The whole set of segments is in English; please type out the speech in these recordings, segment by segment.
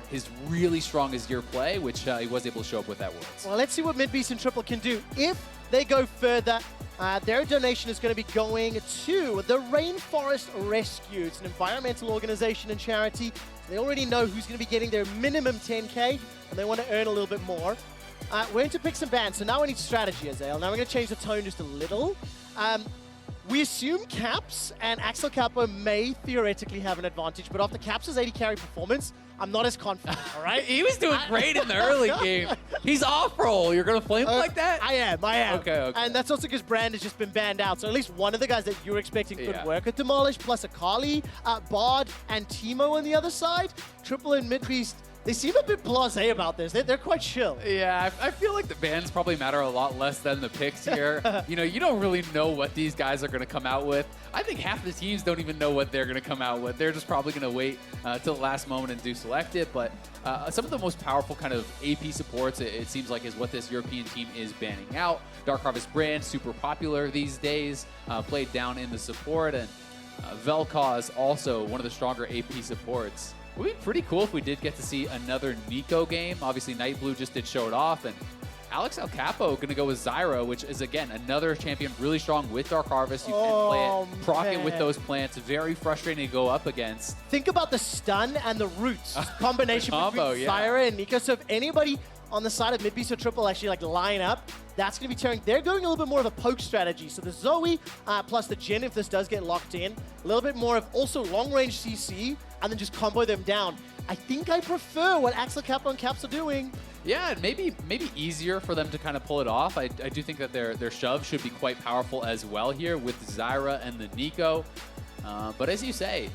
his really strong Azir play, which he was able to show up with that Worlds. Well, let's see what Midbeast and Triple can do. If they go further, their donation is going to be going to the Rainforest Rescue. It's an environmental organization and charity. They already know who's going to be getting their minimum 10K, and they want to earn a little bit more. We're going to pick some bans, so now we need strategy, Azael. Now we're going to change the tone just a little. We assume Caps and AlexelCapo may theoretically have an advantage, but after Caps' 80 carry performance, I'm not as confident, all right? He was doing great in the early game. He's off-roll. You're going to flame him like that? I am. Okay. And that's also because Brand has just been banned out, so at least one of the guys that you were expecting could work with Demolish, plus Akali, Bard, and Teemo on the other side. Triple and Midbeast, they seem a bit blasé about this. They're quite chill. Yeah, I feel like the bans probably matter a lot less than the picks here. You don't really know what these guys are going to come out with. I think half the teams don't even know what they're going to come out with. They're just probably going to wait till the last moment and do select it. But some of the most powerful kind of AP supports, it seems like, is what this European team is banning out. Dark Harvest Brand, super popular these days, played down in the support. And Vel'Koz, also one of the stronger AP supports. It would be pretty cool if we did get to see another Neeko game. Obviously, Nightblue just did show it off. And AlexelCapo going to go with Zyra, which is, again, another champion really strong with Dark Harvest. You can play it, proc it with those plants. Very frustrating to go up against. Think about the stun and the roots combination between Zyra and Neeko. So if anybody on the side of Midbeast or Triple actually line up, that's going to be tearing. They're going a little bit more of a poke strategy. So the Zoe plus the Jhin, if this does get locked in, a little bit more of also long-range CC, and then just combo them down. I think I prefer what AlexelCapo and Caps are doing. Yeah, maybe easier for them to kind of pull it off. I do think that their shove should be quite powerful as well here with Zyra and the Neeko. But as you say,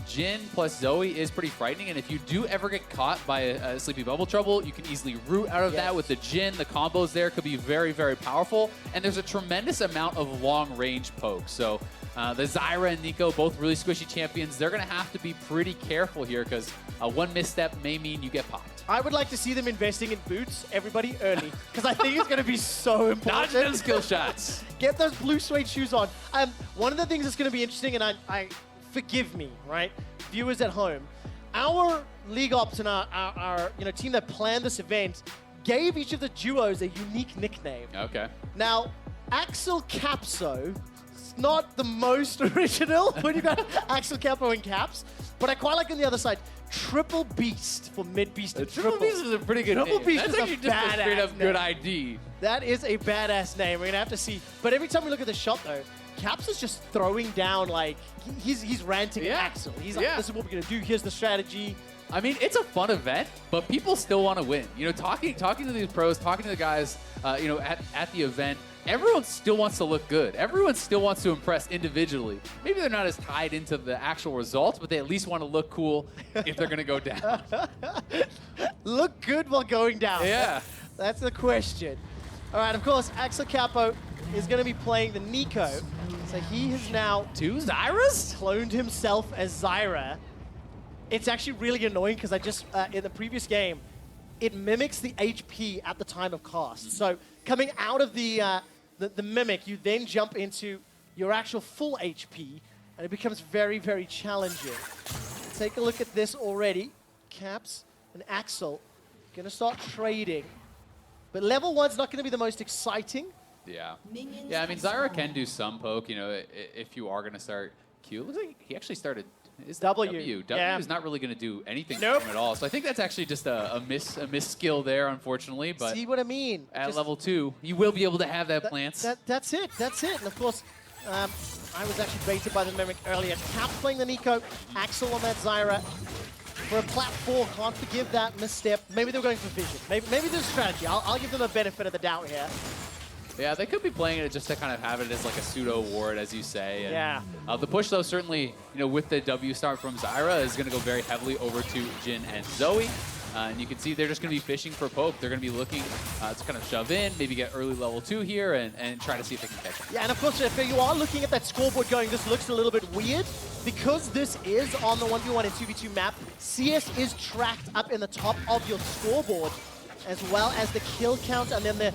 Jhin plus Zoe is pretty frightening, and if you do ever get caught by a Sleepy Bubble Trouble, you can easily root out of that with the Jhin. The combos there could be very, very powerful, and there's a tremendous amount of long-range pokes. So the Zyra and Neeko, both really squishy champions, they're going to have to be pretty careful here because one misstep may mean you get popped. I would like to see them investing in boots, everybody early, because I think it's going to be so important. Dodge them skill shots. Get those blue suede shoes on. One of the things that's going to be interesting, and I forgive me, right, viewers at home, our league ops and our team that planned this event gave each of the duos a unique nickname. Okay. Now, AlexelCapso, it's not the most original when you got AlexelCapo and Caps, but I quite like on the other side, Triplebeast for Midbeast and Triple. Triplebeast is a pretty good name. Triplebeast That's is actually a just a straight up badass good name. ID. That is a badass name. We're going to have to see. But every time we look at the shot, though, Caps is just throwing down, like, he's ranting at Axel. He's like, this is what we're going to do. Here's the strategy. I mean, it's a fun event, but people still want to win. Talking to these pros, talking to the guys, at the event, everyone still wants to look good. Everyone still wants to impress individually. Maybe they're not as tied into the actual results, but they at least want to look cool if they're going to go down. Look good while going down. Yeah. That's the question. All right, of course, AlexelCapo is going to be playing the Neeko. So he has now 2 Zyras? Cloned himself as Zyra. It's actually really annoying because I just, in the previous game, it mimics the HP at the time of cast. So coming out of the mimic, you then jump into your actual full HP, and it becomes very, very challenging. Take a look at this already. Caps and Axel going to start trading. But level 1's not going to be the most exciting. Yeah. Yeah, I mean, Zyra can do some poke, if you are going to start Q. It looks like he actually started his W. W is not really going to do anything for him at all. So I think that's actually just a miss skill there, unfortunately. But see what I mean? At level 2, you will be able to have that plants. That's it. And of course, I was actually baited by the Mimic earlier. Cap playing the Neeko, Axel on that Zyra. For a plat 4, can't forgive that misstep. Maybe they're going for vision. Maybe there's strategy. I'll give them a benefit of the doubt here. Yeah, they could be playing it just to kind of have it as like a pseudo ward, as you say. And, the push, though, certainly, with the W start from Zyra, is going to go very heavily over to Jhin and Zoe. And you can see they're just going to be fishing for poke. They're going to be looking to kind of shove in, maybe get early level 2 here, and try to see if they can catch it. Yeah, and of course, if you are looking at that scoreboard going, this looks a little bit weird. Because this is on the 1v1 and 2v2 map, CS is tracked up in the top of your scoreboard, as well as the kill count and then the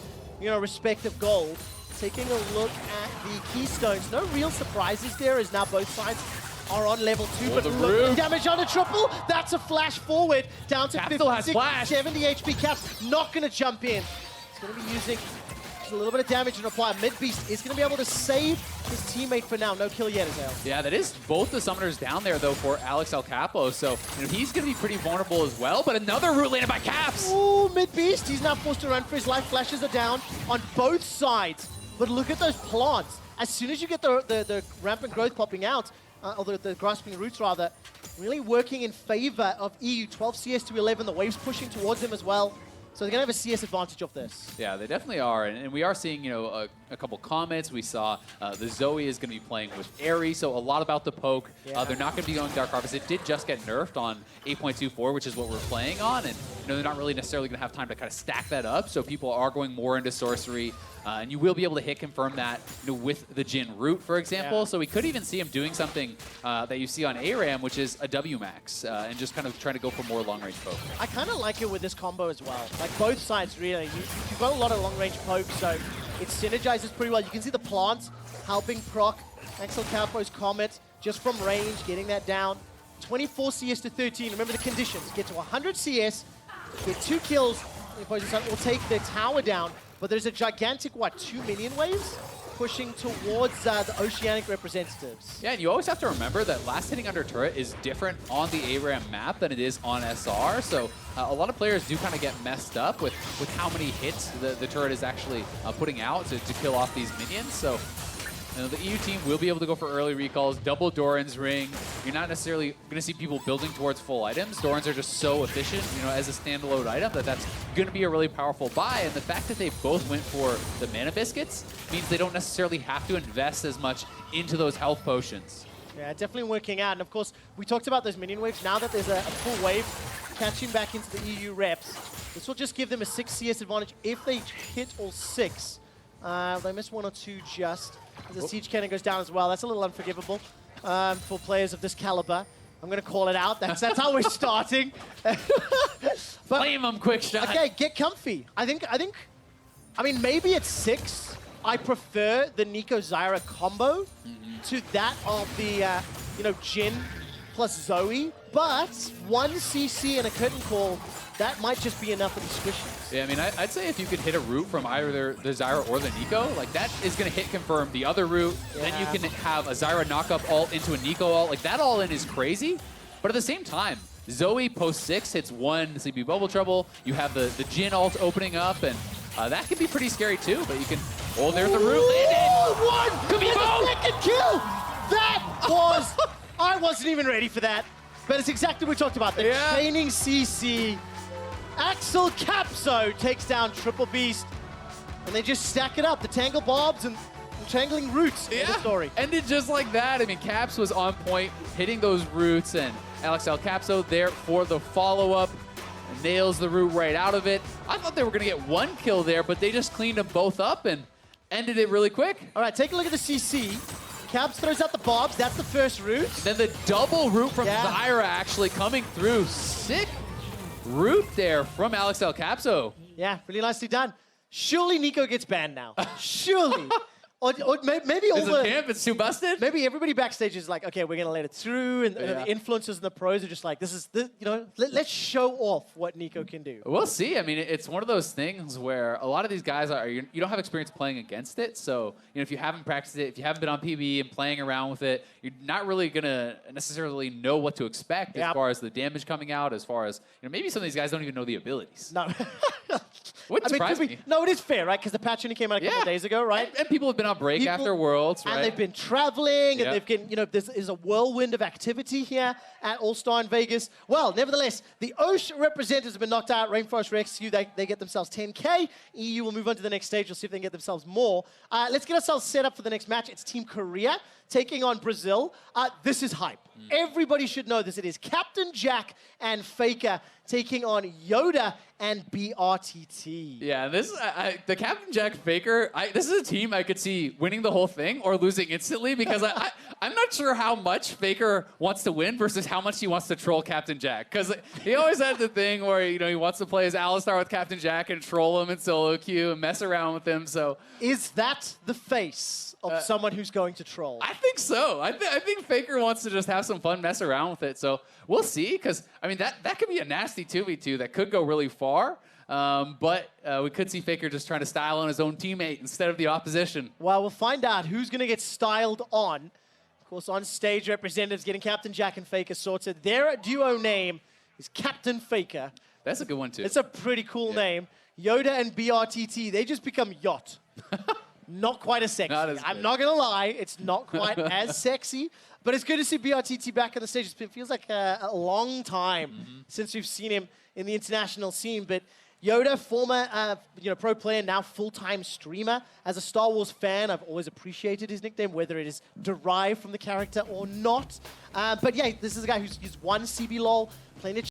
respective goals. Taking a look at the keystones, no real surprises there, as now both sides are on level 2, but the look at the root. damage on the triple. That's a flash forward, down to Cap still has 56, flash. 70 HP. Cap's not going to jump in. He's going to be using just a little bit of damage and apply. Midbeast is going to be able to save his teammate for now. No kill yet, Azael. Yeah, that is both the summoners down there, though, for AlexelCapo. So he's going to be pretty vulnerable as well. But another root landed by Caps. Ooh, Midbeast. He's now forced to run for his life. Flashes are down on both sides. But look at those plants. As soon as you get the rampant growth popping out, or the grasping roots rather, really working in favor of EU. 12 CS to 11. The wave's pushing towards him as well. So they're going to have a CS advantage of this. Yeah, they definitely are. And we are seeing, a couple comments. We saw the Zoe is going to be playing with Airy, so a lot about the poke. Yeah. They're not going to be going Dark Harvest. It did just get nerfed on 8.24, which is what we're playing on. And they're not really necessarily going to have time to kind of stack that up. So people are going more into Sorcery. And you will be able to hit confirm that with the Jhin root, for example. Yeah. So we could even see him doing something that you see on ARAM, which is a W max, and just kind of trying to go for more long-range poke. I kind of like it with this combo as well. Like both sides, really. You've got a lot of long-range poke, so it synergizes pretty well. You can see the plants helping proc AlexelCapo's Comet just from range, getting that down. 24 CS to 13. Remember the conditions. Get to 100 CS, get 2 kills, the opposing side will take their tower down. But there's a gigantic, 2 minion waves pushing towards the Oceanic representatives. Yeah, and you always have to remember that last hitting under turret is different on the ARAM map than it is on SR. So a lot of players do kind of get messed up with how many hits the turret is actually putting out to kill off these minions. So the EU team will be able to go for early recalls, double Doran's ring. You're not necessarily going to see people building towards full items. Dorans are just so efficient, as a standalone item that's going to be a really powerful buy. And the fact that they both went for the mana biscuits means they don't necessarily have to invest as much into those health potions. Yeah, definitely working out. And of course, we talked about those minion waves. Now that there's a full wave catching back into the EU reps, this will just give them a 6 CS advantage if they hit all 6. They miss 1 or 2 just. The siege cannon goes down as well. That's a little unforgivable for players of this caliber. I'm going to call it out. That's how we're starting. Flame them, QuickShot. Okay, get comfy. I mean, maybe at 6, I prefer the Neeko Zyra combo to that of the, Jhin plus Zoe. But 1 CC and a curtain call, that might just be enough for the squishes. Yeah, I mean, I'd say if you could hit a root from either the Zyra or the Neeko, that is going to hit confirm the other root. Yeah. Then you can have a Zyra knock-up ult into a Neeko ult. that all in is crazy. But at the same time, Zoe post 6 hits 1 Sleepy Bubble Trouble. You have the Jhin ult opening up, and that can be pretty scary too. But you can... Oh, there's the root landed! 1! Could be both! Second kill! That was... I wasn't even ready for that. But it's exactly what we talked about. The chaining CC. AlexelCapso takes down Triplebeast. And they just stack it up. The Tangle Bobs and Tangling Roots in the story. Ended just like that. I mean, Caps was on point, hitting those roots, and AlexelCapso there for the follow-up. Nails the root right out of it. I thought they were going to get 1 kill there, but they just cleaned them both up and ended it really quick. All right, take a look at the CC. Caps throws out the Bobs. That's the first root. Then the double root from Zyra actually coming through. Sick root there from AlexelCapso. Yeah, really nicely done. Surely Neeko gets banned now. Surely. Or maybe all the camp, it's too busted. Maybe everybody backstage is like, okay, we're gonna let it through, and the influencers and the pros are just like, let's show off what Neeko can do. We'll see. I mean, it's one of those things where a lot of these guys you don't have experience playing against it, so if you haven't practiced it, if you haven't been on PB and playing around with it, you're not really gonna necessarily know what to expect as far as the damage coming out, as far as maybe some of these guys don't even know the abilities. No. Wouldn't surprise me. No, it is fair, right? Because the patch only came out a couple of days ago, right? And people have been on break after Worlds, right? And they've been traveling, and they've been, there's a whirlwind of activity here at All-Star in Vegas. Well, nevertheless, the Osh representatives have been knocked out. Rainforest Rescue, they get themselves 10K. EU will move on to the next stage. We'll see if they can get themselves more. Let's get ourselves set up for the next match. It's Team Korea taking on Brazil. This is hype. Everybody should know this. It is Captain Jack and Faker taking on Yoda and BRTT. Yeah, this the Captain Jack Faker. This is a team I could see winning the whole thing or losing instantly because I'm not sure how much Faker wants to win versus how much he wants to troll Captain Jack. Because he always had the thing where he wants to play as Alistar with Captain Jack and troll him in solo queue and mess around with him. So is that the face of someone who's going to troll? I think so. I think Faker wants to just have some fun, mess around with it. So we'll see. Because I mean that could be a nasty 2v2 that could go really far. But we could see Faker just trying to style on his own teammate instead of the opposition. Well, we'll find out who's going to get styled on. Of course, on stage, representatives getting Captain Jack and Faker sorted. Their duo name is Captain Faker. That's a good one, too. It's a pretty cool name. Yoda and BRTT, they just become Yacht. Not quite as sexy. I'm not going to lie, it's not quite as sexy. But it's good to see BRTT back on the stage. It feels like a long time since we've seen him in the international scene. But Yoda, former pro player, now full-time streamer. As a Star Wars fan, I've always appreciated his nickname, whether it is derived from the character or not. But yeah, this is a guy who's won CBLOL, playing it.